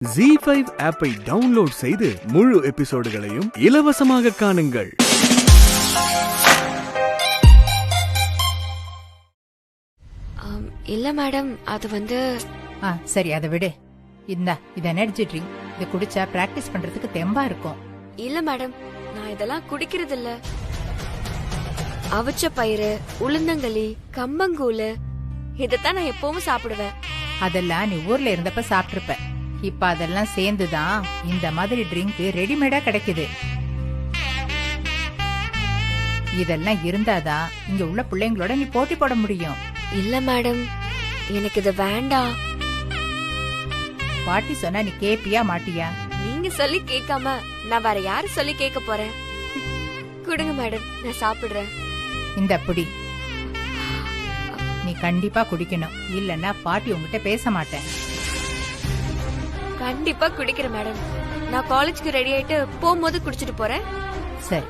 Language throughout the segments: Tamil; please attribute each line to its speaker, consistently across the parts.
Speaker 1: ZEE5 ஆப்பை டவுன்லோட் செய்து முழு எபிசோடுகளையும் இலவசமாக காணுங்கள்.
Speaker 2: இல்ல மேடம், அது
Speaker 3: சரி, அதை விடு. இது எனர்ஜி ட்ரிங்க். இது குடிச்சா பிராக்டிஸ் பண்றதுக்கு தெம்பா இருக்கும்.
Speaker 2: இல்ல மேடம், நான் இதெல்லாம் குடிக்கிறது இல்ல. அவிச்ச பயிறு, உளுந்தங்களி, கம்பங்கூழு இதத்தான் நான் எப்பவும் சாப்பிடுவேன்.
Speaker 3: அதெல்லாம் நீ ஊர்ல இருந்தப்ப சாப்பிட்டிருப்ப. இப்ப அதெல்லாம் சேர்ந்துதான் இந்த மாதிரி ட்ரிங்க் ரெடிமேடா கிடைக்குது. இதெல்லாம் இருந்தாதான் இங்க உள்ள பிள்ளைங்களோட நீ போட்டி போட முடியும்.
Speaker 2: இல்ல மேடம், எனக்கு இது வேண்டாம்.
Speaker 3: பாட்டி சொன்னா நீ கேப்பியா மாட்டியா?
Speaker 2: நீங்க சொல்லி கேட்காம நான் வேற யாரு சொல்லி கேட்க போறேன்? குடுங்க மேடம், நான் சாப்பிடுறேன்.
Speaker 3: இந்த புடி, நீ கண்டிப்பா குடிக்கணும். இல்லன்னா பாட்டி உங்ககிட்ட பேச மாட்டேன்.
Speaker 2: கண்டிப்பா குடிக்கிறேன் மேடம். நான் காலேஜ்க்கு ரெடி ஆயிட்டு போகும்போது குடிச்சிட்டு போறேன்.
Speaker 3: சரி.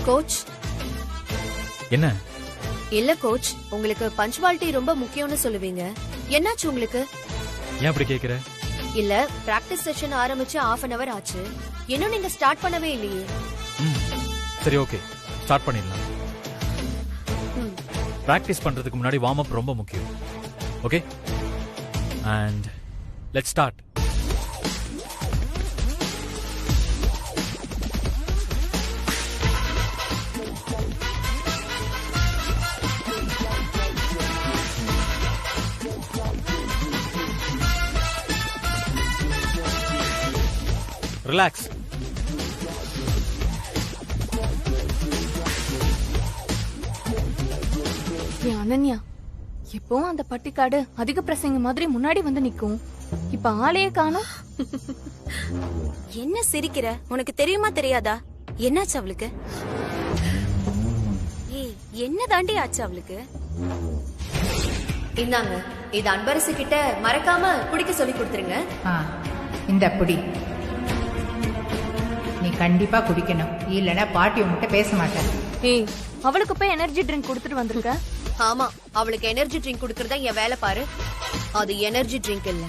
Speaker 4: கோச்,
Speaker 5: என்ன?
Speaker 4: இல்ல கோச், உங்களுக்கு பஞ்சுவாலிட்டி ரொம்ப முக்கியம்னு சொல்லுவீங்க. என்னாச்சு உங்களுக்கு?
Speaker 5: ஏன் அப்படி கேக்குற?
Speaker 4: இல்ல, பிராக்டிஸ் செஷன் ஆரம்பிச்சு 1/2 hour ஆச்சு. இன்னும் நீங்க ஸ்டார்ட் பண்ணவே இல்லையே.
Speaker 5: சரி, ஓகே, ஸ்டார்ட் பண்ணிடலாம். பிராக்டிஸ் பண்றதுக்கு முன்னாடி வார்ம் அப் ரொம்ப முக்கியம். Okay, and let's start. Relax.
Speaker 6: Ananya, எப்பவும் அந்த பட்டிக்காடு அதிக பிரசங்க மாதிரி முன்னாடி வந்து நிக்கும். இப்ப ஆளையே காணோம்.
Speaker 4: என்ன சிரிக்கிற? உனக்கு தெரியுமா தெரியாதா? என்னாச்சு அவளுக்கு? ஏய், என்ன தாண்டி ஆச்சு அவளுக்கு? இந்தாங்க, இது அன்பரசு கிட்ட மறக்காம குடிக்க சொல்லி கொடுத்துருங்க.
Speaker 3: இந்த புடி, நீ கண்டிப்பா குடிக்கணும். இல்லன்னா பாட்டி உங்ககிட்ட பேச மாட்டேன்.
Speaker 6: ஏய், அவளுக்கு போய் எனர்ஜி ட்ரிங்க் கொடுத்துட்டு வந்திருக்க.
Speaker 4: ஆமா, அவளுக்கு எனர்ஜி ட்ரிங்க் குடுக்கறதா என் வேலை பாரு. அது எனர்ஜி ட்ரிங்க் இல்ல,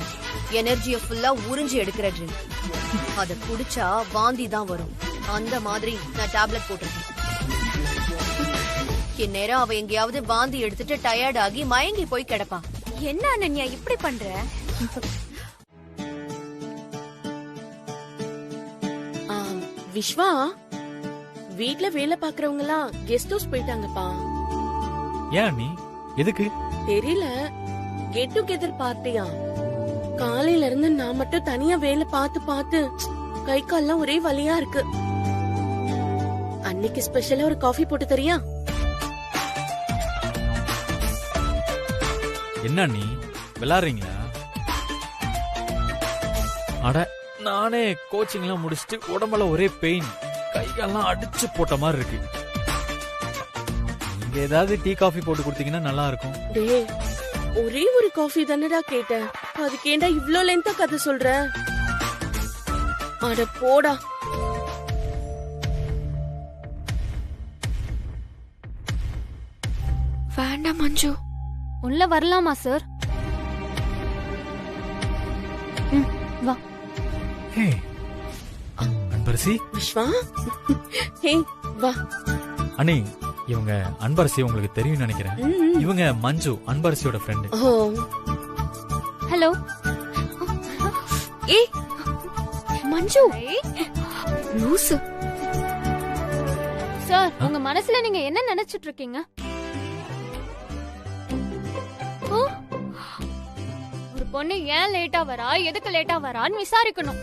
Speaker 4: எனர்ஜிய ஃபுல்லா உறிஞ்சி எடுக்கிற ட்ரிங்க். அத குடிச்சா வாந்தி தான் வரும். அந்த மாதிரி நான் டேப்லெட் போட்டிருக்கேன். இந்நேரம் அவ எங்கேயாவது வாந்தி எடுத்துட்டு டயர்ட் ஆகி மயங்கி போய் கிடப்பா. என்ன அனன்யா இப்படி பண்ற?
Speaker 7: விஸ்வா, வீட்ல வேலை பாக்குறவங்க எல்லாம் கெஸ்ட் ஹவுஸ் போயிட்டாங்கப்பா.
Speaker 5: ஏன் நீ எதுக்கு?
Speaker 7: தெரியல, கெட் டுகெதர் பார்ட்டியா. காலையில இருந்து நான் மட்டும் தனியா வேலை பார்த்து பார்த்து கை கால்லாம் ஒரே வலியா இருக்கு. அன்னைக்கு ஸ்பெஷலா ஒரு காஃபி போட்டு தரியா?
Speaker 5: என்ன நீ விளையாடுறீங்களா? அட, நானே கோச்சிங் எல்லாம் முடிச்சுட்டு உடம்புல ஒரே பெயின், கைகாலாம் அடிச்சு போட்ட மாதிரி இருக்கு. நீங்க ஏதாவது டீ காஃபி போட்டு கொடுத்தீங்கன்னா நல்லா இருக்கும்.
Speaker 7: டேய், ஒரே ஒரு காஃபி தானடா கேட்டேன். அதுக்கேண்டா இவ்ளோ லென்த்தா கதை சொல்ற? அட போடா.
Speaker 2: வேண்டாம் மஞ்சு.
Speaker 6: உள்ள வரலாமா சார்? வா.
Speaker 5: ஹே அன்பரசி.
Speaker 7: விஸ்வா, ஹே வா.
Speaker 5: அண்ணே, இவங்க அன்பரசி உங்களுக்கு தெரியும் நினைக்கிறேன். இவங்க மஞ்சு, அன்பரசியோட ஃப்ரெண்ட்.
Speaker 7: ஓ,
Speaker 6: ஹலோ.
Speaker 2: ஏய் மஞ்சு, லூசு.
Speaker 6: சார், உங்க மனசுல நீங்க என்ன நினைச்சிட்டு இருக்கீங்க? ஒரு பொண்ணு ஏன் லேட்டா வரா, எதுக்கு லேட்டா வரான்னு விசாரிக்கணும்.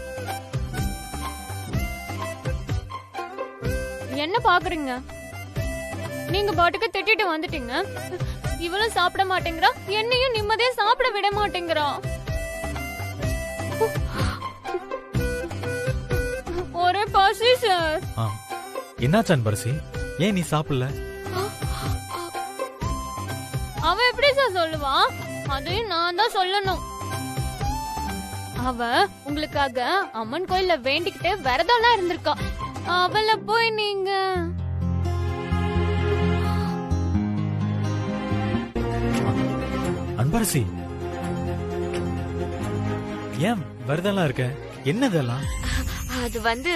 Speaker 6: என்ன பாக்குறீங்க? நீங்க பாட்டுக்கு திட்டிட்டு வந்துட்டீங்க. இவளும் சாப்பிட மாட்டேங்கிறா, என்னையும் நிம்மதியா சாப்பிட விட மாட்டேங்கிறா. ஒரே பசி சார்.
Speaker 5: என்னாச்சு அன்பரசி? ஏன் நீ சாப்பிடல?
Speaker 6: அவன் எப்படி சார் சொல்லுவான்? அதையும் நான் தான் சொல்லணும். அவ உங்களுக்காக அம்மன் கோயில்ல வேண்டிக்கிட்டு விரதம்லாம் இருந்திருக்கா. அவளை போய் நீங்க
Speaker 5: அன்பரசி, ஏன் விரதம்லாம் இருக்க? என்னதெல்லாம்?
Speaker 2: அது வந்து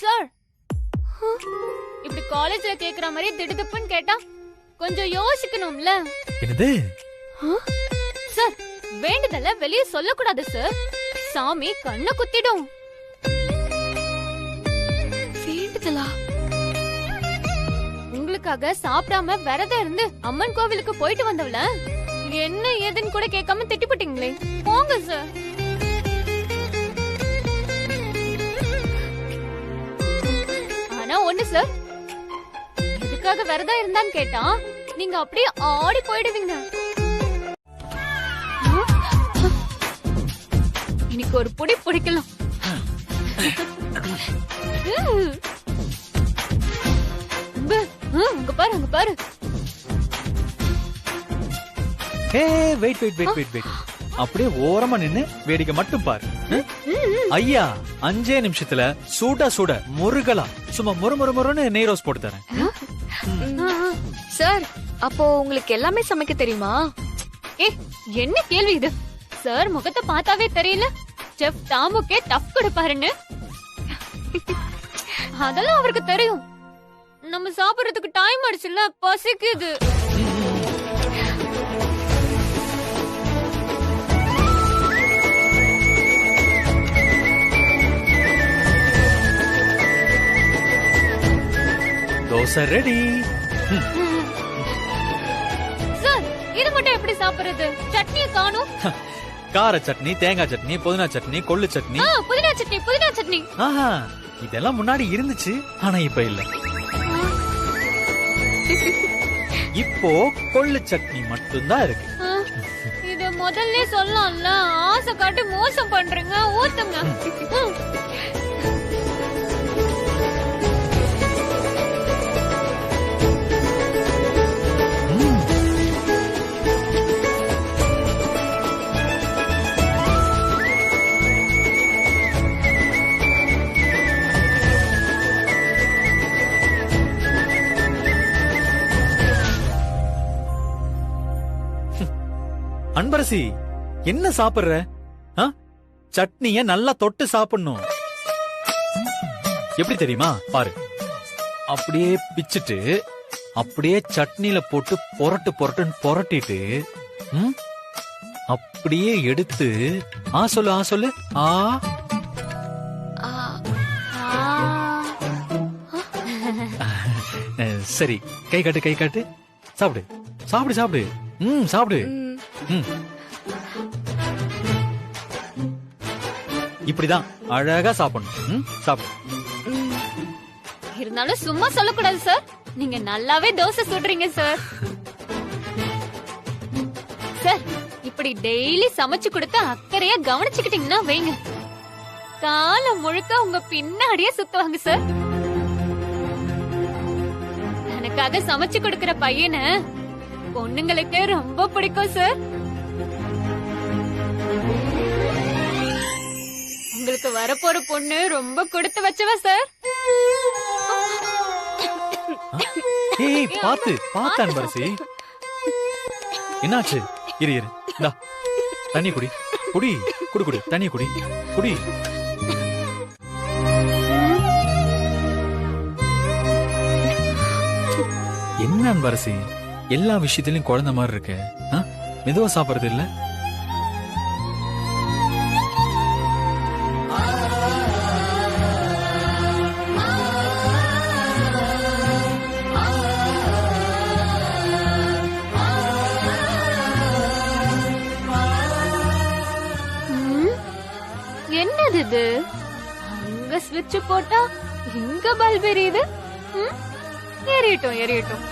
Speaker 6: சார் இப்படி காலேஜ்ல கேக்குற மாதிரி திடுதுப்புன்னு கேட்டா கொஞ்சம் யோசிக்கணும்ல.
Speaker 5: என்னது?
Speaker 6: சார் வேண்டுதல வெளியே சொல்லக்கூடாது சார். சாமி கண்ணை குத்திடும்.
Speaker 2: வேண்டுதலா?
Speaker 6: உங்களுக்காக சாப்பிடாம விரதம் இருந்து அம்மன் கோவிலுக்கு போயிட்டு வந்தவள என்ன ஏதுன்னு கூட கேட்காம திட்டிப்பிட்டீங்களே. போங்க சார். ஆனா ஒண்ணு சார், எதுக்காக விரதம் இருந்தான்னு கேட்டா நீங்க அப்படியே ஆடி போயிடுவீங்க. இன்னைக்கு ஒரு புடி பிடிக்கலாம். அங்க பாரு, அங்க பாரு.
Speaker 5: Wait wait wait wait wait. அப்படியே ஓரமா நின்னு வேடிக்கை மட்டும் பாரு. ஐயா 5 நிமிஷத்துல சூடா சூட முருகலா சும்மா முறுமுறுன்னு நெய் ரோஸ் போட்டு தரேன்.
Speaker 2: சார், அப்போ உங்களுக்கு எல்லாமே சமைக்க தெரியுமா?
Speaker 6: என்ன கேள்வி இது? சார் முகத்தை பார்த்தாவே தெரியல செஃப் தாமுக்கே டஃப் கொடுப்பாருன்னு. அதெல்லாம் அவருக்கு தெரியும். நம்ம சாப்பிடுறதுக்கு டைம் ஆயிடுச்சுல, பசிக்குது.
Speaker 5: தோசை ரெடி.
Speaker 6: சார் இது மட்டும் எப்படி சாப்பிடுறது? சட்னியை காணும்.
Speaker 5: கார சட்னி, தேங்காய் சட்னி, புதினா சட்னி, கொள்ளு சட்னி.
Speaker 6: புதினா சட்னி, புதினா சட்னி.
Speaker 5: ஆஹா, இதெல்லாம் முன்னாடி இருந்துச்சு, ஆனா இப்ப இல்ல. இப்போ கொள்ளு சட்னி மட்டும்தான் இருக்கு.
Speaker 6: இது முதல்ல சொல்லலாம்ல. ஆசை காட்டி மோசம் பண்றீங்க. ஊத்துங்க.
Speaker 5: அன்பரசி, என்ன சாப்பிடுற? சட்னிய நல்லா தொட்டு சாப்பிடணும். எப்படி தெரியுமா? பாரு, அப்படியே பிச்சிட்டு அப்படியே சட்னில போட்டு பொரட்டு பொரட்டுன்னு பொரட்டிட்டு அப்படியே எடுத்து சொல்லு ஆ. சரி, கை காட்டு, கை காட்டு. சாப்பிடு சாப்பிடு சாப்பிடு. சாப்பிடு. இப்படிதான் அழகா சாப்பிடணும். சாப்பிடு.
Speaker 6: இருந்தாலும் சும்மா சொல்லக்கூடாது சார். நீங்க நல்லாவே தோசை சுடுறீங்க சார். சார் இப்படி டெய்லி சமைச்சு கொடுத்து அக்கறையா கவனிச்சுக்கிட்டீங்கன்னா வைங்க, காலம் முழுக்க உங்க பின்னாடியே சுத்துவாங்க சார். எனக்காக சமைச்சு கொடுக்கிற பையனை பொண்ணுங்களுக்கு ரொம்ப பிடிக்கும் சார். உங்களுக்கு வரப்போற பொண்ணு ரொம்ப கொடுத்து வச்சவ சார்.
Speaker 5: பாத்து பாத்து அன்பரசி, என்னாச்சு? இரு இரு, இந்தா தண்ணி குடி. குடி குடி குடி, தண்ணி குடி குடி. என்ன அன்பரசி, எல்லா விஷயத்திலயும் குழந்தை மாதிரி இருக்கு. மெதுவா சாப்பிடுறது இல்ல?
Speaker 6: என்னது இது? அங்க ஸ்விட்ச் போட்டா இங்க பல்ப் எரியுது. எரியட்டும் எரியட்டும்.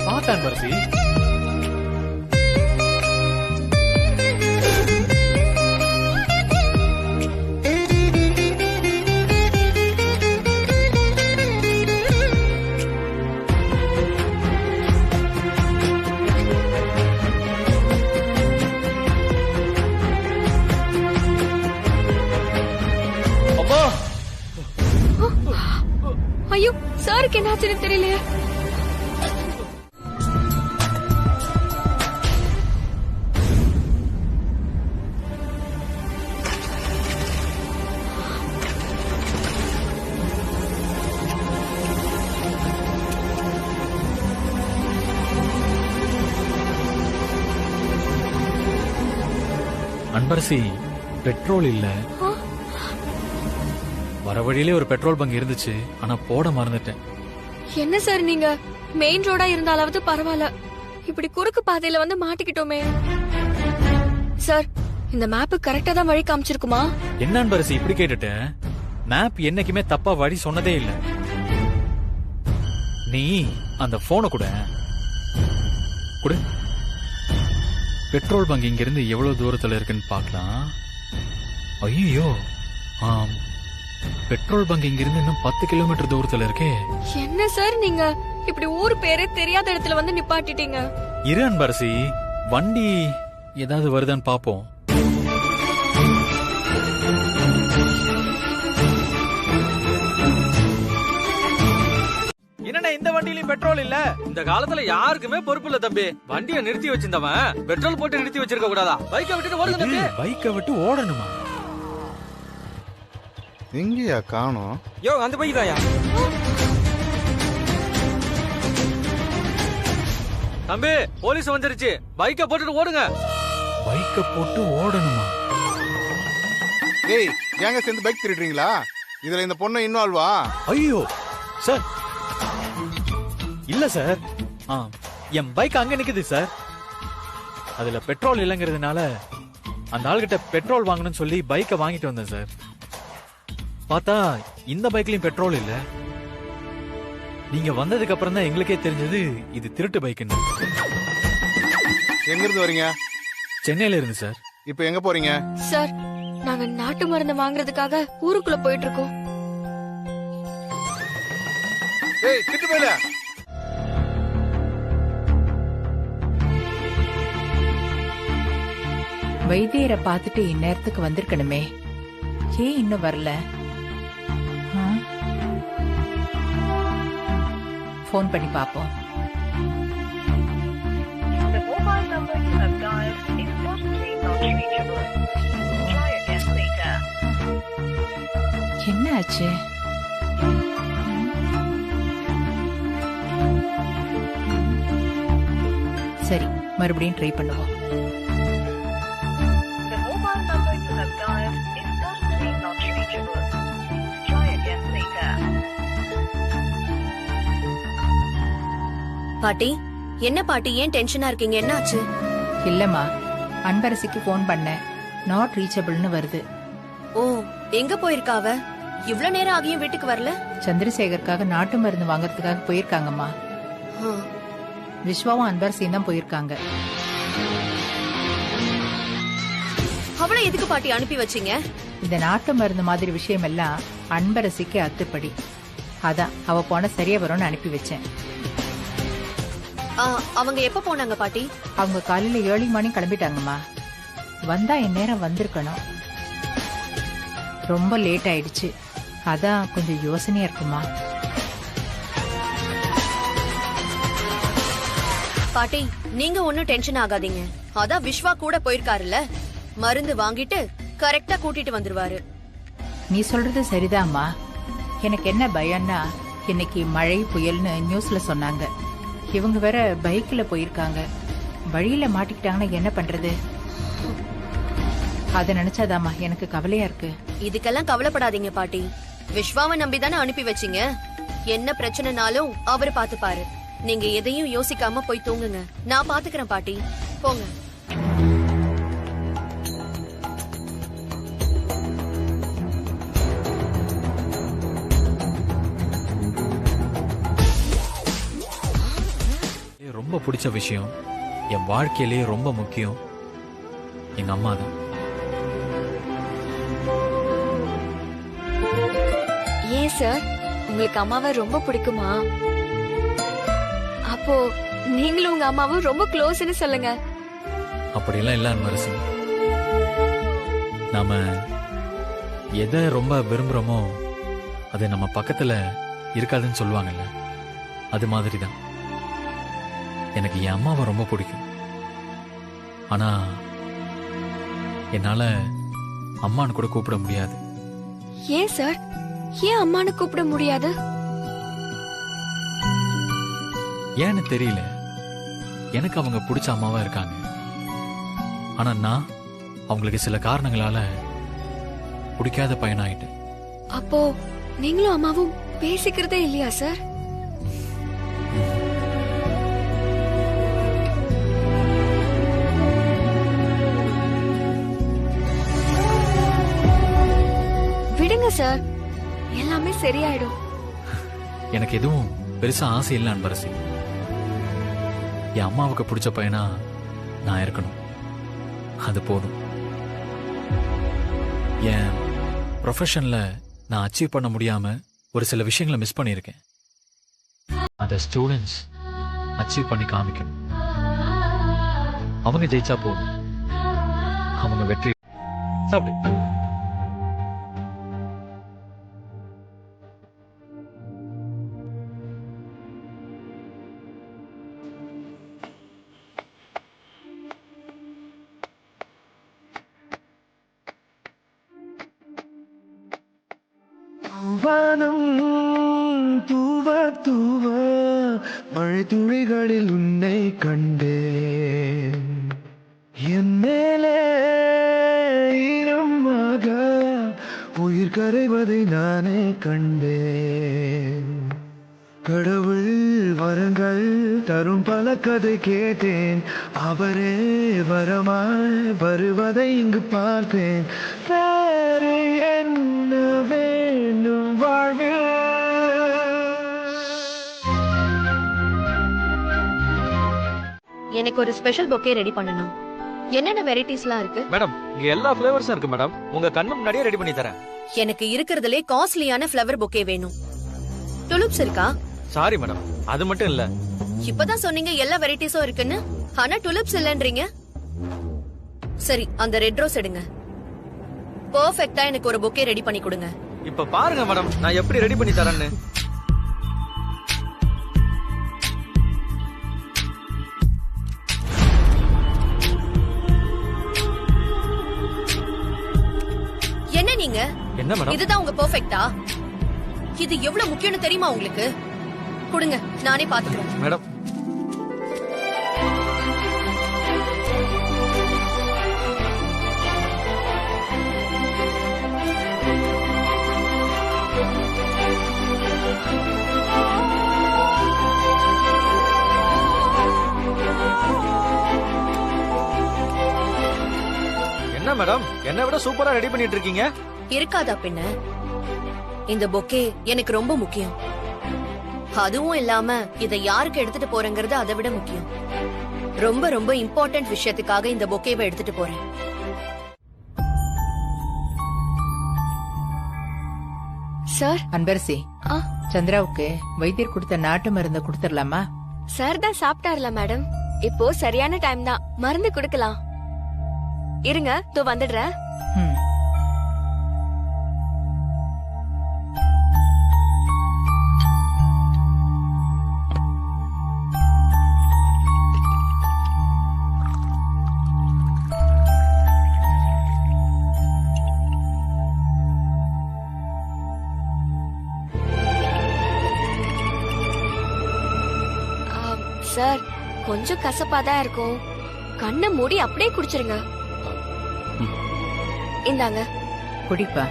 Speaker 5: பாத்து அன்பரசி.
Speaker 2: ஐயோ சாருக்கு என்ன ஆச்சுன்னு தெரியலையே.
Speaker 5: அன்பரசி, பெட்ரோல் இல்ல. வர வழியிலே ஒரு பெட்ரோல் பங்க் இருந்துச்சு, ஆனா போட மறந்துட்டேன்.
Speaker 2: என்ன சார் நீங்க மெயின் ரோடா இருந்தாலாவது பரவாயில்ல, இப்படி குறுக்கு பாதையில வந்து மாட்டிக்கிட்டோமே. சார் இந்த மேப் கரெக்டா தான் வழி காமிச்சிருக்குமா?
Speaker 5: என்ன அன்பரசி இப்படி கேட்டுட்ட? மேப் என்னைக்குமே தப்பா வழி சொன்னதே இல்ல. நீ அந்த போனை கூட கொடு. பெட்ரோல் பங்க் இங்க இருந்து எவ்வளவு தூரத்துல இருக்குன்னு பார்க்கலாம். ஐயோ, பெட்ரோல் பங்க் இங்க இருந்து இன்னும் 10 கிலோமீட்டர் தூரத்துல இருக்கே.
Speaker 2: என்ன சார் நீங்க இப்படி ஊர் பேரே தெரியாத இடத்துல வந்து நிப்பாட்டிட்டீங்க.
Speaker 5: இரு அன்பரசி, வண்டி ஏதாவது வருதான்னு பாப்போம். என்னடா இந்த வண்டியிலயும் பெட்ரோல் இல்ல?
Speaker 8: இந்த காலத்துல யாருக்குமே பொறுப்பு இல்ல தம்பி. வண்டியை நிறுத்தி வச்சிருந்தவன் பெட்ரோல் போட்டு நிறுத்தி வச்சிருக்க கூடாதா? பைக்கை விட்டுட்டு ஓடுங்க தம்பி.
Speaker 5: பைக்கை விட்டு ஓடணுமா?
Speaker 9: எங்கயா காணோம்?
Speaker 8: யோ அந்த பைக் தாயா தம்பி. போலீஸ் வந்துருச்சு, பைக்கை போட்டுட்டு ஓடுங்க.
Speaker 5: பைக்கை போட்டு ஓடணுமா?
Speaker 9: ஏய், ஏங்க சேர்ந்து பைக் திருடுறீங்களா? இதுல இந்த பொண்ணு இன்வால்வா?
Speaker 5: ஐயோ சார், இல்ல சார். என் பைக் அங்க நிக்குது சார். அதுல பெட்ரோல் இல்லங்கிறதுனால அந்த ஆள்கிட்ட பெட்ரோல் வாங்கணும்னு சொல்லி பைக்கை வாங்கிட்டு வந்தேன் சார். பார்த்தா இந்த பைக்லயும் பெட்ரோல் இல்ல. நீங்க வந்ததுக்கு அப்புறம் தான் எங்களுக்கே தெரிஞ்சது இது திருட்டு பைக்குன்னு.
Speaker 9: எங்க இருந்து வரீங்க?
Speaker 5: சென்னையில இருந்து சார்.
Speaker 9: இப்ப எங்க போறீங்க?
Speaker 2: சார் நாங்க நாட்டு மருந்து வாங்குறதுக்காக ஊருக்குள்ள போயிட்டு இருக்கோம்.
Speaker 9: ஏய், கிட்டு போயில.
Speaker 3: வைத்தியரை பார்த்துட்டு இந்நேரத்துக்கு வந்திருக்கணுமே, ஏன் இன்னும் வரல? போன் பண்ணி பாப்போம். என்ன ஆச்சு? சரி, மறுபடியும் ட்ரை பண்ணுவோம்.
Speaker 4: பாட்டி, என்ன பாட்டி, ஏன் டென்ஷனா இருக்கீங்க? என்ன ஆச்சு?
Speaker 3: இல்லம்மா, அன்பரசிக்கு போன் பண்ண, நாட் ரீச்சபிள்னு வருது.
Speaker 4: ஓ, எங்க போயிருக்கா அவ? இவ்ளோ நேரம் ஆகியும் வீட்டுக்கு வரல?
Speaker 3: சந்திரசேகருக்காக நாட்டு மருந்து வாங்கறதுக்காக போயிருக்காங்கம்மா. விஸ்வாவும் அன்பரசியும் தான் போயிருக்காங்க.
Speaker 4: அவளை எதுக்கு பாட்டி அனுப்பி வச்சீங்க?
Speaker 3: இந்த நாட்டு மருந்து மாதிரி விஷயம் எல்லாம் அன்பரசிக்கு அத்துப்படி. அதான் அவ போன சரியா வரும்னு அனுப்பி வச்சேன்.
Speaker 4: அவங்க எப்ப போனாங்க பாட்டி?
Speaker 3: அவங்க காலையில ஏர்லி மார்னிங் கிளம்பிட்டாங்கம்மா. வந்தா இந்நேரம் வந்திருக்கணும். ரொம்ப லேட் ஆயிடுச்சு, அதான் கொஞ்சம் யோசனையா இருக்குமா.
Speaker 4: பாட்டி, நீங்க ஒன்னும் டென்ஷன் ஆகாதீங்க. அதான் விஸ்வா கூட போயிருக்காருல்ல, மருந்து வாங்கிட்டு கரெக்டா கூட்டிட்டு வந்துருவாரு.
Speaker 3: நீ சொல்றது சரிதாம்மா. எனக்கு என்ன பயம்னா, இன்னைக்கு மழை புயல்னு நியூஸ்ல சொன்னாங்க. இவங்க வேற பைக்ல போயிருக்காங்க. வழியில மாட்டிக்கிட்டாங்கன்னா என்ன பண்றது? அத நினைச்சாதாமா எனக்கு கவலையா இருக்கு.
Speaker 4: இதுக்கெல்லாம் கவலைப்படாதீங்க பாட்டி. விஸ்வாவை நம்பிதானே அனுப்பி வச்சீங்க. என்ன பிரச்சனைனாலும் அவரு பாத்துப்பாரு. நீங்க எதையும் யோசிக்காம போய் தூங்குங்க. நான் பாத்துக்கிறேன் பாட்டி, போங்க.
Speaker 5: ரொம்ப பிடிச்ச விஷயம், என் வாழ்க்கையிலேயே ரொம்ப முக்கியம் எங்க அம்மா தான்.
Speaker 2: ஏன் சார், உங்களுக்கு அம்மாவை ரொம்ப பிடிக்குமா? அப்போ நீங்களும் உங்க அம்மாவும் ரொம்ப க்ளோஸ்னு சொல்லுங்க.
Speaker 5: அப்படியெல்லாம் இல்ல அன்பரசி. நாம எதை ரொம்ப விரும்புறோமோ அது நம்ம பக்கத்துல இருக்காதுன்னு சொல்லுவாங்கல்ல, அது மாதிரி தான் எனக்கு என் அம்மாவை ரொம்ப பிடிக்கும். ஆனா என்னால அம்மான்னு கூட கூப்பிட முடியாது.
Speaker 2: ஏன் சார், ஏன் அம்மான்னு கூப்பிட முடியாது?
Speaker 5: ஏன்னு தெரியல, எனக்கு அவங்க பிடிச்ச அம்மாவா இருக்காங்க. ஆனா நான் அவங்களுக்கு சில காரணங்களால பிடிக்காத பையனாயிட்டு.
Speaker 2: அப்போ நீங்களும் அம்மாவும் பேசிக்கிறதே இல்லையா சார்? விடுங்க சார், எல்லாமே சரியாயிடும்.
Speaker 5: எனக்கு எதுவும் பெருசா ஆசை இல்லை அன்பரசி. என் அம்மாவுக்கு பிடிச்ச பையனா நான் இருக்கணும், அது போதும். என் ப்ரொஃபஷன்ல நான் அச்சீவ் பண்ண முடியாம ஒரு சில விஷயங்களை மிஸ் பண்ணியிருக்கேன். அந்த ஸ்டூடெண்ட்ஸ் அச்சீவ் பண்ணி காமிக்கணும். அவங்க ஜெயிச்சா போதும், அவங்க வெற்றி. அப்படி
Speaker 10: வானம் தூவ தூவ மழை துளிகளில் உன்னை கண்டேன். என் மேலே ஈரமாக உயிர் கரைவதை நானே கண்டேன். கடவுள் வரங்கள் தரும் பல கதை கேட்டேன். அவரே வரமாய் வருவதை இங்கு பார்த்தேன். வேறு என்ன வேண்டும் வாழ்வில்?
Speaker 4: எனக்கு ஒரு ஸ்பெஷல் பொக்கே ரெடி பண்ணணும். என்னென்ன வெரைட்டிஸ்லாம் இருக்கு?
Speaker 8: மேடம், இங்க எல்லா ஃபிளேவர்ஸும் இருக்கு மேடம். உங்க கண்ணு முன்னாடியே ரெடி பண்ணி தரேன்.
Speaker 4: எனக்கு இருக்கிறதுலே காஸ்ட்லியான ஃப்ளவர் பொக்கே வேணும். டுலிப்ஸ் இருக்கா?
Speaker 8: சாரி மேடம், அது மட்டும் இல்ல.
Speaker 4: இப்பதான் சொன்னீங்க எல்லா வெரைட்டிஸும் இருக்குன்னு. ஆனா டுலிப்ஸ் இல்லன்றீங்க. சரி, அந்த ரெட் ரோஸ் எடுங்க. பெர்ஃபெக்ட்டா எனக்கு ஒரு பொக்கே ரெடி பண்ணி கொடுங்க.
Speaker 8: இப்ப பாருங்க மேடம், நான் எப்படி ரெடி பண்ணி தரேன்னு.
Speaker 4: என்ன நீங்க?
Speaker 8: என்ன மேடம்?
Speaker 4: இதுதான் உங்க பெர்ஃபெக்ட்டா? இது எவ்வளவு முக்கியம்னு தெரியுமா உங்களுக்கு? கொடுங்க, நானே பாத்துக்கிறேன்.
Speaker 8: மேடம், என்ன மேடம், என்னை விட சூப்பரா ரெடி பண்ணிட்டு இருக்கீங்க.
Speaker 4: இருக்காதா பின்ன? இந்த பொக்கே எனக்கு ரொம்ப முக்கியம். அதுவும் இல்லாம இதை யாருக்கு எடுத்துட்டு போறேங்கிறது அதை விட முக்கியம். ரொம்ப ரொம்ப இம்பார்ட்டன்ட் விஷயத்துக்காக இந்த பொக்கேவை எடுத்துட்டு போறேன்.
Speaker 2: சார்,
Speaker 3: அன்பரசி,
Speaker 2: ஆ,
Speaker 3: சந்திராவுக்கு வைத்தியர் கொடுத்த நாட்டு மருந்தை கொடுத்துடலாமா?
Speaker 2: சார் தான் சாப்பிட்டார்ல மேடம். இப்போ சரியான டைம் தான், மருந்து கொடுக்கலாம். இருங்க, தோ வந்துடுறேன்.
Speaker 3: ம்.
Speaker 2: சார், கொஞ்சம் கசப்பாதான் இருக்கும். கண்ணை மூடி அப்படியே குடிச்சிருங்க. இந்தாங்க.
Speaker 3: குடிப்பா.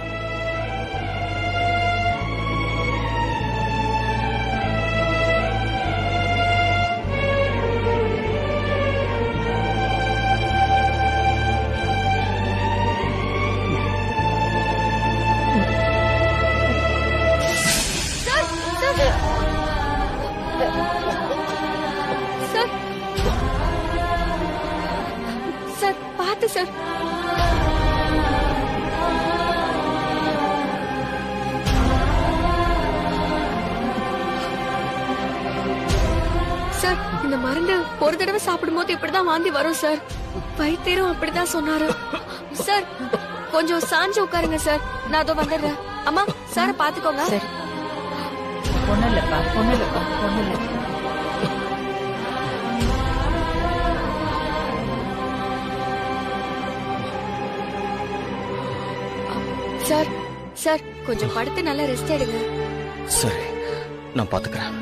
Speaker 2: சார், வாங்க சார். சார், இந்த மருந்து ஒரு தடவை சாப்பிடும்போது இப்படிதான் வாந்தி வரும் சார். வைத்தியரும் அப்படிதான் சொன்னாரு. சார், கொஞ்சம் சாஞ்சு உட்காருங்க சார். நான் அதோ வந்துடுறேன். அம்மா, சார பாத்துக்கோங்க.
Speaker 3: சரி, ஒண்ணும் இல்லப்பா, ஒண்ணும் இல்லப்பா, ஒண்ணும் இல்ல.
Speaker 2: சார், சார் கொஞ்சம் படுத்து நல்லா ரெஸ்ட் எடுங்க.
Speaker 11: சரி, நான் பாத்துக்கிறேன்.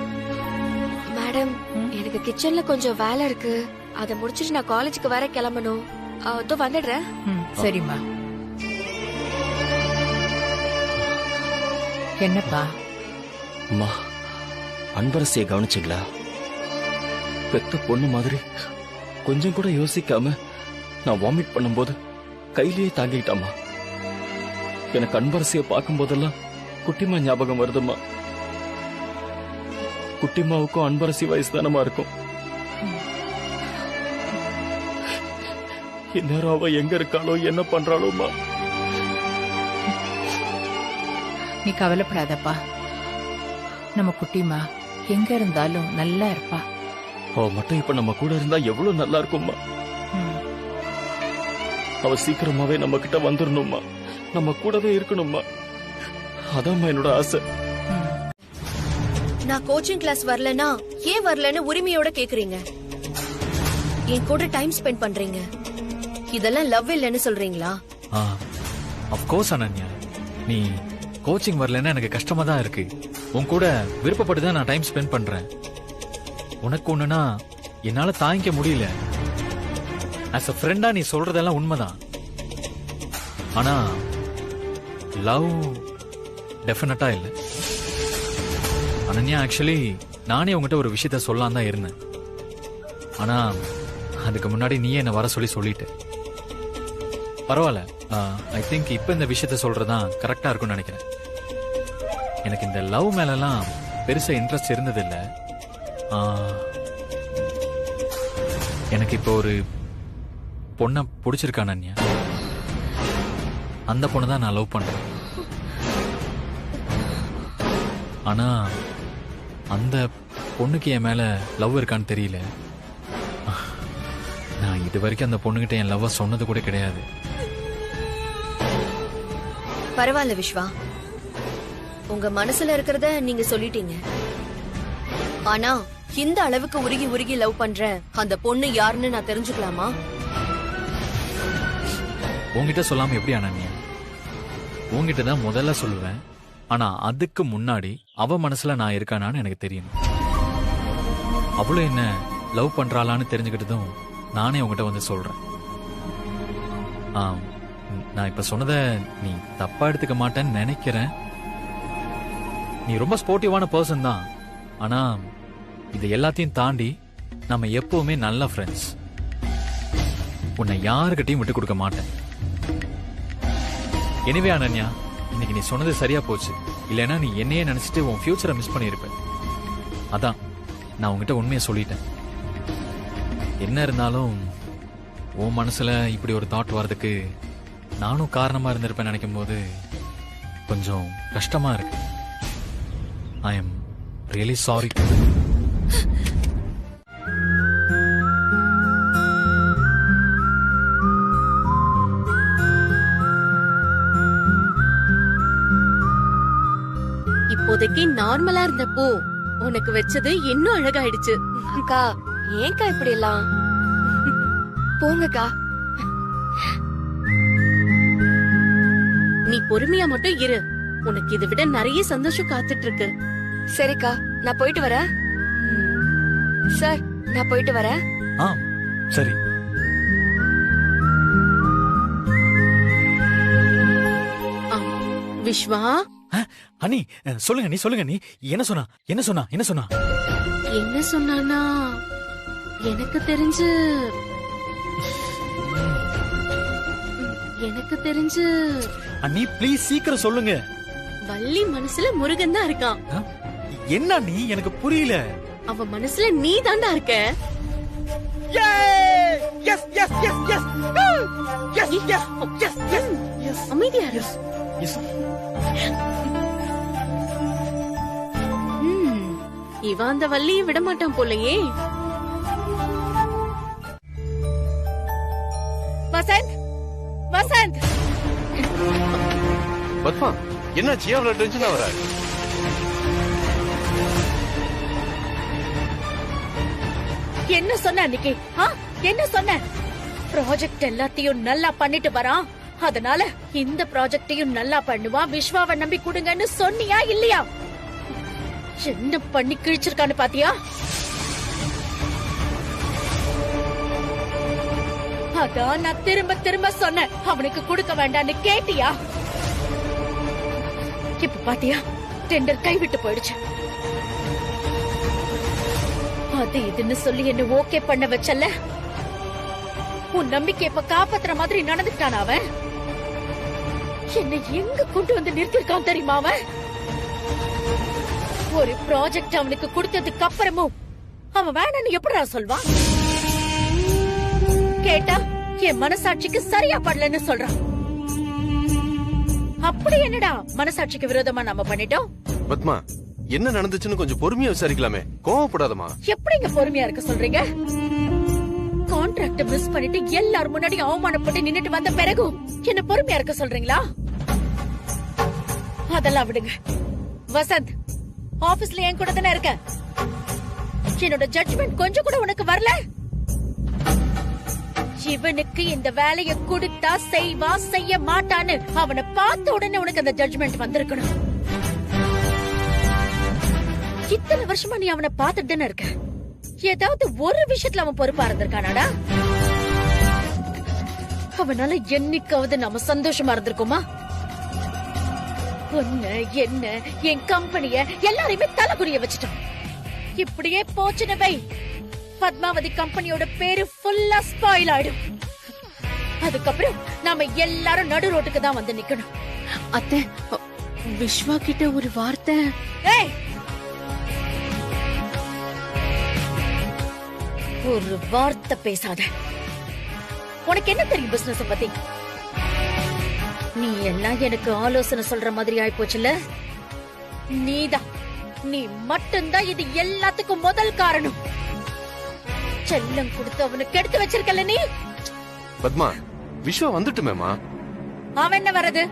Speaker 2: மேடம், எனக்கு கிச்சன்ல கொஞ்சம் வேலை இருக்கு. அதை முடிச்சிட்டு நான் காலேஜுக்கு வர கிளம்பணும். அதோ வந்துடுறேன்.
Speaker 3: சரிம்மா. என்னப்பா?
Speaker 11: அம்மா, அன்பரசியை கவனிச்சிங்களா? பெத்த பொண்ணு மாதிரி கொஞ்சம் கூட யோசிக்காம நான் வாமிட் பண்ணும்போது கையிலேயே தாங்கிட்டாமா. எனக்கு அன்பரசியை பார்க்கும் போதெல்லாம் குட்டிமா ஞாபகம் வருதுமா. குட்டிமாவுக்கும் அன்பரசி வயசு தானமா இருக்கும். இந்நேரம் அவ எங்க இருக்காளோ, என்ன பண்றாளோமா?
Speaker 3: நீ கவலைப்படாதப்பா. நம்ம குட்டிமா எங்க இருந்தாலும் நல்லா இருப்பா.
Speaker 11: அவ மட்டும் இப்ப நம்ம கூட இருந்தா எவ்வளவு நல்லா இருக்கும்மா. அவ சீக்கிரமாவே நம்ம கிட்ட வந்துடணும்மா, நம்ம கூடவே இருக்கணும்மா. அதாம்மா என்னோட ஆசை.
Speaker 4: நான் கோச்சிங் கிளாஸ் வரலனா ஏன் வரலன்னு உரிமையோட கேக்குறீங்க. என் கூட டைம் ஸ்பெண்ட் பண்றீங்க. இதெல்லாம் லவ் இல்லைன்னு சொல்றீங்களா?
Speaker 5: ஆஃப் கோர்ஸ் அனன்யா, நீ கோச்சிங் வரலன்னா எனக்கு கஷ்டமா தான் இருக்கு. உன் கூட விருப்பப்பட்டு தான் நான் டைம் ஸ்பெண்ட் பண்றேன். உனக்கு ஒண்ணுனா என்னால தாங்கிக்க முடியல. ஆஸ் அ ஃப்ரெண்டா நீ சொல்றதெல்லாம் உண்மைதான். ஆனா லவ் டெஃபினட்டா இல்ல அனன்யா. ஆக்சுவலி நானே உங்ககிட்ட ஒரு விஷயத்த சொல்லலாம் தான் இருந்தேன். ஆனா அதுக்கு முன்னாடி நீயே என்ன வர சொல்லிட்டு. பரவாயில்ல, ஐ திங்க் இப்ப இந்த விஷயத்த சொல்றதுதான் கரெக்டா இருக்கும்னு நினைக்கிறேன். எனக்கு இந்த லவ் மேலலாம் பெருசா இன்ட்ரெஸ்ட் இருந்தது இல்ல. எனக்கு இப்போ ஒரு பொண்ணை பிடிச்சிருக்கா அனன்யா. அந்த பொண்ணை தான் நான் லவ் பண்றேன். ஆனா அந்த பொண்ணுக்கு என் மேல லவ் இருக்கான்னு தெரியல. நான் இது வரைக்கும் அந்த பொண்ணுகிட்ட என் லவ்வ சொன்னது கூட கிடையாது.
Speaker 4: பரவாயில்ல விஸ்வா, உங்க மனசுல இருக்கிறத நீங்க சொல்லிட்டீங்க. ஆனா இந்த அளவுக்கு உருகி உருகி லவ் பண்ற அந்த பொண்ணு யாருன்னு நான் தெரிஞ்சுக்கலாமா?
Speaker 5: உங்ககிட்ட சொல்லாம எப்படி அனன்யா? உங்ககிட்ட தான் முதல்ல சொல்லுவேன். ஆனா அதுக்கு முன்னாடி அவ மனசுல நான் இருக்கானான்னு எனக்கு தெரியும். அவளும் என்ன லவ் பண்றாளான்னு தெரிஞ்சுக்கிட்டதும் நானே உங்ககிட்ட வந்து சொல்றேன். நான் இப்ப சொன்னதை நீ தப்பா எடுத்துக்க மாட்டேன்னு நினைக்கிறேன். நீ ரொம்ப ஸ்போர்ட்டிவான பர்சன் தான். ஆனா இது எல்லாத்தையும் தாண்டி நம்ம எப்பவுமே நல்ல ஃப்ரெண்ட்ஸ். உன்னை யாருக்கிட்டையும் விட்டு கொடுக்க மாட்டேன். எனிவே அனன்யா, இன்னைக்கு நீ சொன்னது சரியா போச்சு. இல்லைன்னா நீ என்னையே நினைச்சிட்டு உன் ஃபியூச்சரை மிஸ் பண்ணியிருப்ப. அதான் நான் உங்ககிட்ட உண்மையை சொல்லிட்டேன். என்ன இருந்தாலும் உன் மனசுல இப்படி ஒரு தாட் வர்றதுக்கு நானும் காரணமா இருந்திருப்பேன் நினைக்கும் போது கொஞ்சம் கஷ்டமா இருக்கு. I am really sorry.
Speaker 7: இப்போதைக்கு நார்மலா இருந்தப்போ உனக்கு வச்சது இன்னும் அழகாயிடுச்சு.
Speaker 2: அக்கா, ஏன்க்கா இப்படி எல்லாம்? போங்கக்கா.
Speaker 7: நீ பொறுமையா மட்டும் இரு. உனக்கு இதை விட நிறைய சந்தோஷம் காத்துட்டு இருக்கு.
Speaker 2: சரிக்கா, நான் போயிட்டு வரேன். சார், நான் போயிட்டு வரேன்.
Speaker 5: சரி.
Speaker 7: விஸ்வா,
Speaker 5: அனி சொல்லுங்க, நீ சொல்லுங்க. நீ என்ன சொன்னா? என்ன சொன்னா? என்ன சொன்னா?
Speaker 7: என்ன சொன்னானா, எனக்கு தெரிஞ்சு
Speaker 5: அண்ணி ப்ளீஸ் சீக்கிரம் சொல்லுங்க.
Speaker 7: வள்ளி மனசுல முருகன் தான் இருக்கான்.
Speaker 5: என்ன நீ? எனக்கு புரியல.
Speaker 7: அவ மனசுல நீ தாண்டா இருக்க. Yes yes yes yes yes yes yes yes அமைதியா இரு. இவன் அந்த வள்ளியை விட மாட்டான் போலயே.
Speaker 3: வசந்த் வசந்த்
Speaker 12: பத்மா என்னாச்சு? அவ்வளவு டென்ஷனா வர?
Speaker 3: என்ன சொன்ன அன்னைக்கு? என்ன சொன்ன? ப்ராஜெக்ட் எல்லாத்தையும் நல்லா பண்ணிட்டு வரான், அதனால இந்த ப்ராஜெக்டையும் நல்லா பண்ணுவான், விஸ்வாவை நம்பி கொடுங்கன்னு சொன்னியா இல்லையா? என்ன பண்ணி கிழிச்சிருக்கான்னு பாத்தியா? அதான் நான் திரும்ப திரும்ப சொன்னேன் அவனுக்கு கொடுக்க வேண்டான்னு. கேட்டியா? இப்ப பாத்தியா டெண்டர் கைவிட்டு போயிடுச்சு. அது இதுன்னு சொல்லி என்ன ஓகே பண்ண வச்சல. உன் நம்பிக்கை இப்ப காப்பாத்துற மாதிரி நடந்துட்டான் அவன். என்ன எங்க கொண்டு வந்து நிறுத்திருக்கான் தெரியுமா அவன்? ஒரு ப்ராஜெக்ட் அவனுக்கு கொடுத்ததுக்கு அப்புறமும் அவன் வேணான்னு எப்படா சொல்வான்? கேட்டா என் மனசாட்சிக்கு சரியா படலன்னு சொல்றான். அப்படி என்னடா மனசாட்சிக்கு விரோதமா நாம பண்ணிட்டோம்?
Speaker 12: பத்மா என்ன நடந்துச்சுன்னு கொஞ்சம் பொறுமையா விசாரிக்கலாமே. கோவப்படாதமா.
Speaker 3: எப்படிங்க பொறுமையா இருக்க சொல்றீங்க? கான்ட்ராக்ட் மிஸ் பண்ணிட்டு எல்லாரும் முன்னாடி அவமானப்பட்டு நின்னுட்டு வந்த பிறகு என்ன பொறுமையா இருக்க சொல்றீங்களா? அதெல்லாம் விடுங்க. வசந்த், ஆபீஸ்ல என் கூட தானே இருக்க. என்னோட ஜட்ஜ்மெண்ட் கொஞ்சம் கூட உனக்கு வரல? இவனுக்கு இந்த வேலையை கொடுத்தா செய்வா செய்ய மாட்டான்னு அவனை பார்த்த உடனே உனக்கு அந்த ஜட்ஜ்மெண்ட் வந்திருக்கணும். இத்தனை வருஷமா நீ அவனை பார்த்துட்டு தானே இருக்க. ஏதாவது ஒரு விஷயத்துல அவன் பொறுப்பா இருந்திருக்கானாடா? அவனால என்னைக்காவது நாம சந்தோஷமா இருந்திருக்கோமா? என்ன என் கம்பெனிய எல்லாரையுமே தலைகுறிய வச்சுட்டோம். இப்படியே போச்சுன்னு வை, பத்மாவதி கம்பெனியோட பேரு ஃபுல்லா ஸ்பாயில் ஆயிடும். அதுக்கப்புறம் நாம எல்லாரும் நடு ரோட்டுக்கு தான் வந்து நிக்கணும்.
Speaker 7: அத்தை, விஸ்வா கிட்ட ஒரு வார்த்தை.
Speaker 3: ஏய், ஒரு வார்த்தை பேசாத. உனக்கு என்ன தெரியும் பிசினஸ் பத்தி? நீ எல்லாம் எனக்கு ஆலோசனை சொல்ற மாதிரி ஆயிப்போச்சுல. நீ மட்டும்தான் இது எல்லாத்துக்கும் முதல் காரணம். செல்லம் கொடுத்து அவனுக்கு எடுத்து வச்சிருக்கல நீ.
Speaker 12: பத்மா, விஸ்வா வந்துட்டுமேமா.
Speaker 3: அவன் என்ன வரது?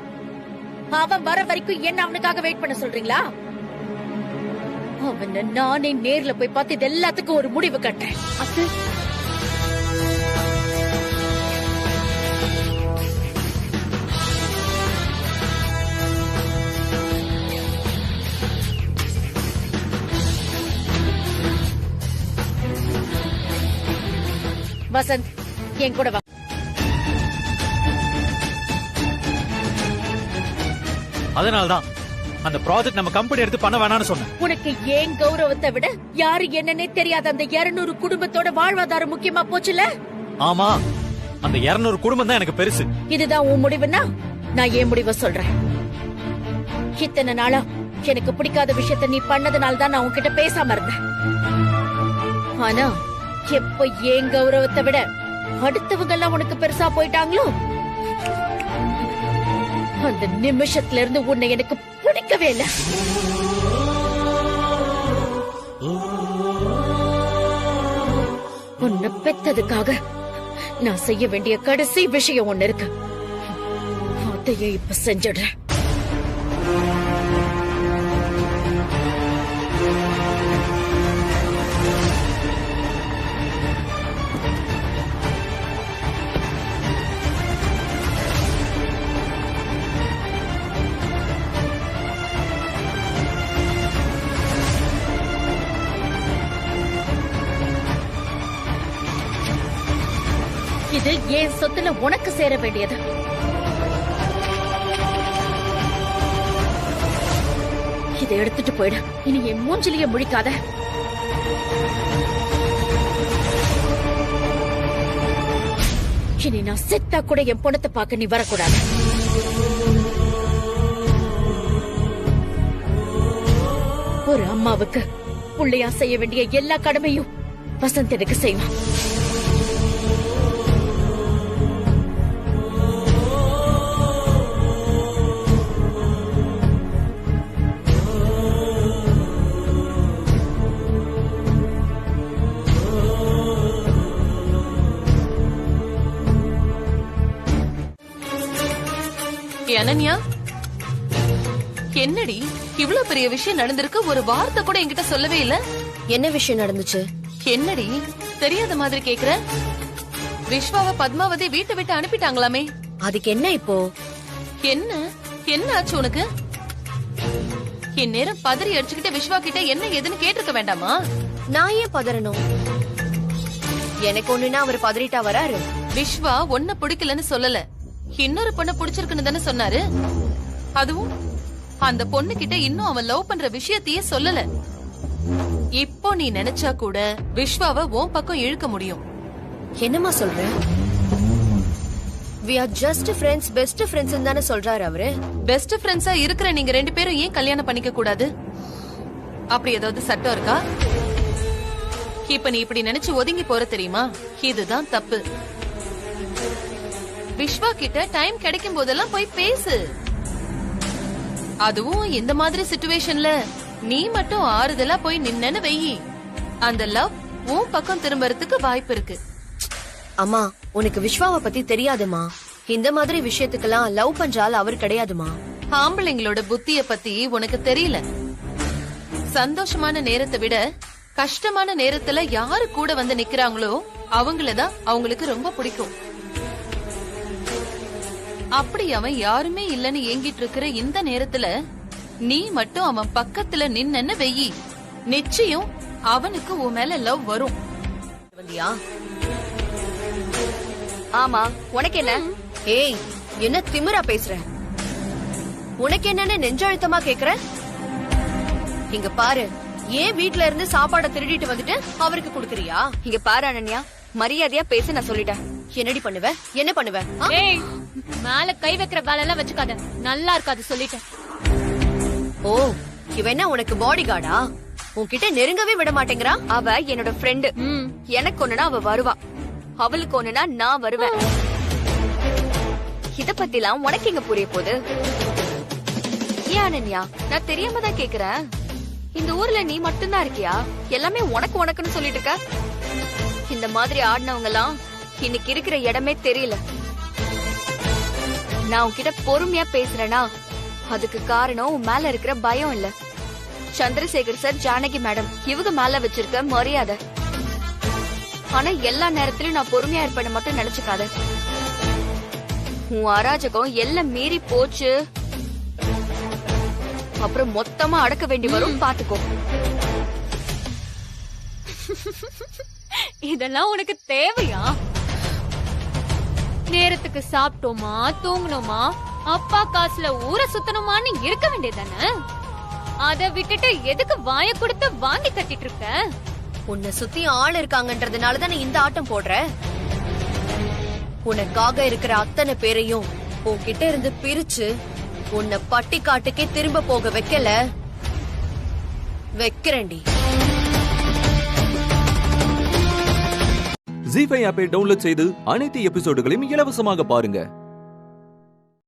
Speaker 3: அவன் வர வரைக்கும் என்ன அவனுக்காக வெயிட் பண்ண சொல்றீங்களா? அவனை நானே நேர்ல போய் பார்த்து இது எல்லாத்துக்கும் ஒரு முடிவு கட்டேன்.
Speaker 7: அத்தை,
Speaker 3: வசந்த், என் கூட வா.
Speaker 5: அதனால்தான் அந்த ப்ராஜெக்ட் நம்ம கம்பெனி எடுத்து பண்ண வேணாம்னு சொன்னேன்.
Speaker 3: உனக்கு ஏன் கௌரவத்தை விட யாரு என்னன்னே தெரியாத அந்த 200 குடும்பத்தோட வாழ்வாதாரம் முக்கியமா போச்சுல?
Speaker 5: ஆமா, அந்த 200 குடும்பம் தான் எனக்கு பெருசு.
Speaker 3: இதுதான் உன் முடிவுன்னா நான் ஏன் முடிவை சொல்றேன். இத்தனை நாளா எனக்கு பிடிக்காத விஷயத்த நீ பண்ணதுனால தான் நான் உன்கிட்ட பேசாம இருந்தேன். ஆனா எப்ப ஏன் கௌரவத்தை விட அடுத்தவங்க எல்லாம் உனக்கு பெருசா போயிட்டாங்களோ அந்த நிமிஷத்துல இருந்து உன்னை எனக்கு பிடிக்கவே இல்லை. உன்னை பெத்ததுக்காக நான் செய்ய வேண்டிய கடைசி விஷயம் ஒண்ணு இருக்கு. அதையே இப்ப செஞ்சிடுறேன். இது என் சொத்துல உனக்கு சேர வேண்டியது. இதை எடுத்துட்டு போயிடு. இனி என் மூஞ்சிலேயே முழிக்காத. இனி நான் செத்தா கூட என் பொண்ணத்தை பார்க்க நீ வரக்கூடாது. ஒரு அம்மாவுக்கு புள்ளையா செய்ய வேண்டிய எல்லா கடமையும் வசந்த் எனக்கு செய்வான்.
Speaker 13: அனன்யா, என்னடி இவ்வளவு பெரிய விஷயம் நடந்திருக்கு, ஒரு வார்த்தை கூட என்கிட்ட சொல்லவே இல்ல.
Speaker 4: என்ன விஷயம் நடந்துச்சு?
Speaker 13: என்னடி தெரியாத மாதிரி கேக்குற? விஸ்வாவை பத்மாவதி வீட்டை விட்டு அனுப்பிட்டாங்களாமே.
Speaker 4: அதுக்கு என்ன இப்போ?
Speaker 13: என்ன என்ன ஆச்சு உனக்கு? என் நேரம் பதறி அடிச்சுக்கிட்டு விஸ்வா கிட்ட என்ன ஏதுன்னு கேட்டிருக்க வேண்டாமா?
Speaker 4: நான் ஏன் பதறணும்? எனக்கு ஒண்ணுன்னா அவர் பதறிட்டா வராரு.
Speaker 13: விஸ்வா ஒன்ன பிடிக்கலன்னு சொல்லல, இன்னொரு பொண்ண பிடிச்சிருக்குன்னு தானே சொன்னாரு. அதுவும் அந்த பொண்ணு கிட்ட இன்னும் அவன் லவ் பண்ற விஷயத்தையே சொல்லல. இப்போ நீ நினைச்சா கூட விஸ்வாவை உன் பக்கம் இழுக்க முடியும்.
Speaker 4: என்னமா சொல்ற? we are just friends, best friends தானே சொல்றாரு அவரு.
Speaker 13: பெஸ்ட் ஃப்ரெண்ட்ஸா இருக்கிற நீங்க ரெண்டு பேரும் ஏன் கல்யாணம் பண்ணிக்க கூடாது? அப்படி ஏதாவது சட்டம் இருக்கா? இப்ப நீ இப்படி நினைச்சு ஒதுங்கி போற தெரியுமா? இதுதான் தப்பு. விஸ்வா கிட்ட டைம் கிடைக்கும் போதெல்லாம் போய் பேசு. அதுவும் இந்த மாதிரி சிச்சுவேஷன்ல நீ மட்டும் ஆறுதலா போய் நின்னு வெயி. அந்த லவ் உன் பக்கம் திரும்பறதுக்கு வாய்ப்பு இருக்கு.
Speaker 4: அம்மா, உனக்கு விஸ்வாவை பத்தி தெரியாதுமா. இந்த மாதிரி விஷயத்துக்கெல்லாம் லவ் பண்றால் அவர் கிடையாதுமா.
Speaker 13: ஆம்பளைங்களோட புத்திய பத்தி உனக்கு தெரியல. சந்தோஷமான நேரத்தை விட கஷ்டமான நேரத்துல யாரு கூட வந்து நிக்கிறாங்களோ அவங்களதான் அவங்களுக்கு ரொம்ப பிடிக்கும். அப்படி அவன் யாருமே இல்லன்னு ஏங்கிட்டு இருக்கிற இந்த நேரத்துல நீ மட்டும் அவன் பக்கத்துல நின்னு வெயி. நிச்சயம் அவனுக்கு உன் மேல லவ் வரும்.
Speaker 4: வந்தியா?
Speaker 2: ஆமா, உனக்கு என்ன?
Speaker 4: ஏய், என்ன திமிரா பேசுற? உனக்கு என்னன்னு நெஞ்சழுத்தமா கேக்குற? இங்க பாரு, ஏன் வீட்ல இருந்து சாப்பாட திருடிட்டு வந்துட்டு அவருக்கு குடுக்கறியா?
Speaker 2: இங்க பாரு அனன்யா, மரியாதையா பேச நான் சொல்லிட்டேன்.
Speaker 4: என்னடி பண்ணுவ? என்ன பண்ணுவ?
Speaker 6: ஏய், மேல கை வைக்கிற வேலை எல்லாம் வச்சுக்காத, நல்லா இருக்காது சொல்லிட்டேன்.
Speaker 4: ஓ, இவ என்ன உனக்கு பாடி கார்டா? உன்கிட்ட நெருங்கவே விட மாட்டேங்கிறா.
Speaker 2: அவ என்னோட ஃப்ரெண்டு. எனக்கு ஒண்ணுனா அவ வருவா, அவளுக்கு ஒண்ணுனா நான் வருவேன். இத பத்திலாம் உனக்கு எங்க புரிய போகுது? ஏன் அனன்யா, நான் தெரியாம தான் கேக்குறேன். இந்த ஊர்ல நீ மட்டும்தான் இருக்கியா? எல்லாமே உனக்கு உனக்குன்னு சொல்லிட்டு இருக்க. இந்த மாதிரி ஆடினவங்க எல்லாம் இன்னைக்கு இருக்கிற இடமே தெரியல. நான் உன்கிட்ட பொறுமையா பேசுறேனா அதுக்கு காரணம் உன் மேல இருக்கிற பயம் இல்ல, சந்திரசேகர் சார், ஜானகி மேடம் இவங்க மேல வச்சிருக்க மரியாதை. ஆனா எல்லா நேரத்திலயும் நான் பொறுமையா இருப்பேன்னு மட்டும் நினைச்சுக்காத. உன் அராஜகம் எல்லாம் மீறி போச்சு, அப்புறம் மொத்தமா அடக்க வேண்டி வரும், பாத்துக்கோ.
Speaker 6: இதெல்லாம் உனக்கு தேவையா? நேரத்துக்கு சாப்பிட்டோமா, தூங்கணுமா, அப்பா காசுல ஊரை சுத்தணுமான்னு இருக்க வேண்டியதானே? அத விட்டுட்டு எதுக்கு வாய கொடுத்து வாங்கி கட்டிட்டு இருக்க?
Speaker 4: உன்னை சுத்தி ஆள் இருக்காங்கன்றதுனால தானே இந்த ஆட்டம் போடுற. உனக்காக இருக்கிற அத்தனை பேரையும் உன்கிட்ட இருந்து பிரிச்சு உன்னை பட்டி காட்டுக்கே திரும்ப போக வைக்கல, வைக்கிறேன்டி.
Speaker 14: ஜீ5 ஆப்பை டவுன்லோட் செய்து அனைத்து எபிசோடுகளையும் இலவசமாக பாருங்க.